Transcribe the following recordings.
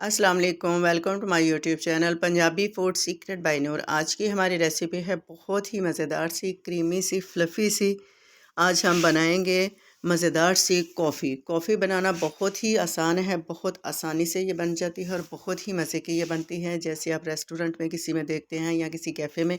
अस्सलाम वालेकुम, welcome to my YouTube channel Punjabi food secret by Noor. आज की हमारी रेसिपी है बहुत ही मज़ेदार सी, क्रीमी सी, फ्लफ़ी सी। आज हम बनाएंगे मज़ेदार सी कॉफ़ी। कॉफ़ी बनाना बहुत ही आसान है, बहुत आसानी से ये बन जाती है और बहुत ही मज़े की ये बनती है। जैसे आप रेस्टोरेंट में किसी में देखते हैं या किसी कैफ़े में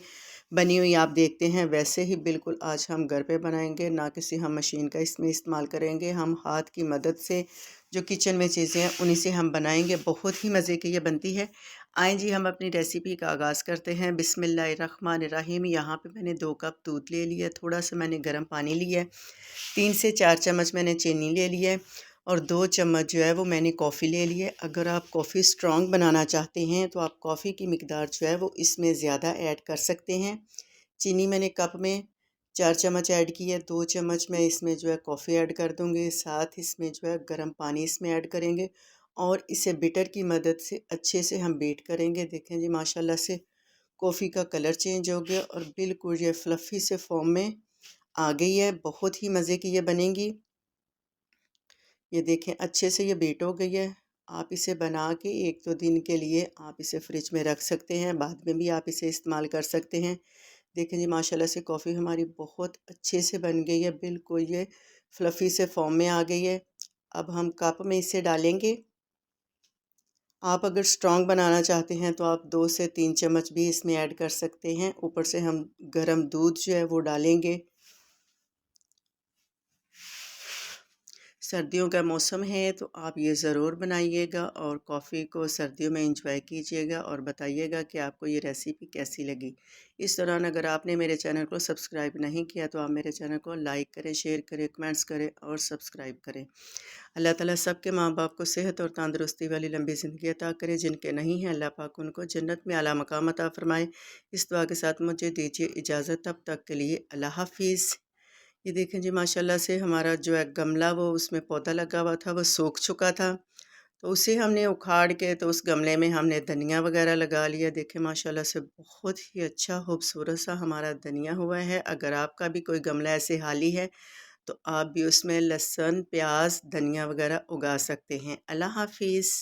बनी हुई आप देखते हैं, वैसे ही बिल्कुल आज हम घर पे बनाएंगे। ना किसी हम मशीन का इसमें इस्तेमाल करेंगे, हम हाथ की मदद से जो किचन में चीज़ें हैं उन्हीं से हम बनाएंगे। बहुत ही मज़े की ये बनती है। आएँ जी, हम अपनी रेसिपी का आगाज़ करते हैं। बिस्मिल्लाहिर्रहमानिर्रहीम। यहाँ पे मैंने 2 कप दूध ले लिया, थोड़ा सा मैंने गर्म पानी लिया है, 3 से 4 चम्मच मैंने चीनी ले ली है और 2 चम्मच जो है वो मैंने कॉफ़ी ले ली है। अगर आप कॉफ़ी स्ट्रॉन्ग बनाना चाहते हैं तो आप कॉफ़ी की मिकदार जो है वो इसमें ज़्यादा ऐड कर सकते हैं। चीनी मैंने कप में 4 चम्मच ऐड की है, 2 चम्मच मैं इसमें जो है कॉफ़ी ऐड कर दूँगी, साथ इसमें जो है गर्म पानी इसमें ऐड करेंगे और इसे बीटर की मदद से अच्छे से हम बीट करेंगे। देखें जी, माशाल्लाह से कॉफ़ी का कलर चेंज हो गया और बिल्कुल ये फ्लफ़ी से फॉर्म में आ गई है। बहुत ही मज़े की ये बनेगी। ये देखें, अच्छे से ये बीट हो गई है। आप इसे बना के 1-2 दिन के लिए आप इसे फ्रिज में रख सकते हैं, बाद में भी आप इसे इस्तेमाल कर सकते हैं। देखें जी, माशाल्लाह से कॉफ़ी हमारी बहुत अच्छे से बन गई है, बिल्कुल ये फ्लफ़ी से फॉर्म में आ गई है। अब हम कप में इसे डालेंगे। आप अगर स्ट्रॉन्ग बनाना चाहते हैं तो आप 2 से 3 चम्मच भी इसमें ऐड कर सकते हैं। ऊपर से हम गरम दूध जो है वो डालेंगे। सर्दियों का मौसम है तो आप ये ज़रूर बनाइएगा और कॉफ़ी को सर्दियों में एंजॉय कीजिएगा और बताइएगा कि आपको ये रेसिपी कैसी लगी। इस दौरान अगर आपने मेरे चैनल को सब्सक्राइब नहीं किया तो आप मेरे चैनल को लाइक करें, शेयर करें, कमेंट्स करें और सब्सक्राइब करें। अल्लाह ताला सबके माँ बाप को सेहत और तंदुरुस्ती वाली लंबी ज़िंदगी अता करे। जिनके नहीं हैं, अल्लाह पाक उनको जन्नत में आला मकाम अता फ़रमाए। इस दुआ के साथ मुझे दीजिए इजाज़त। तब तक के लिए अल्लाह हाफ़िज़। ये देखें जी, माशाल्लाह से हमारा जो है गमला, वो उसमें पौधा लगा हुआ था, वो सूख चुका था, तो उसे हमने उखाड़ के तो उस गमले में हमने धनिया वगैरह लगा लिया। देखें, माशाल्लाह से बहुत ही अच्छा खूबसूरत सा हमारा धनिया हुआ है। अगर आपका भी कोई गमला ऐसे खाली है तो आप भी उसमें लहसुन, प्याज, धनिया वगैरह उगा सकते हैं। अल्लाह हाफिज़।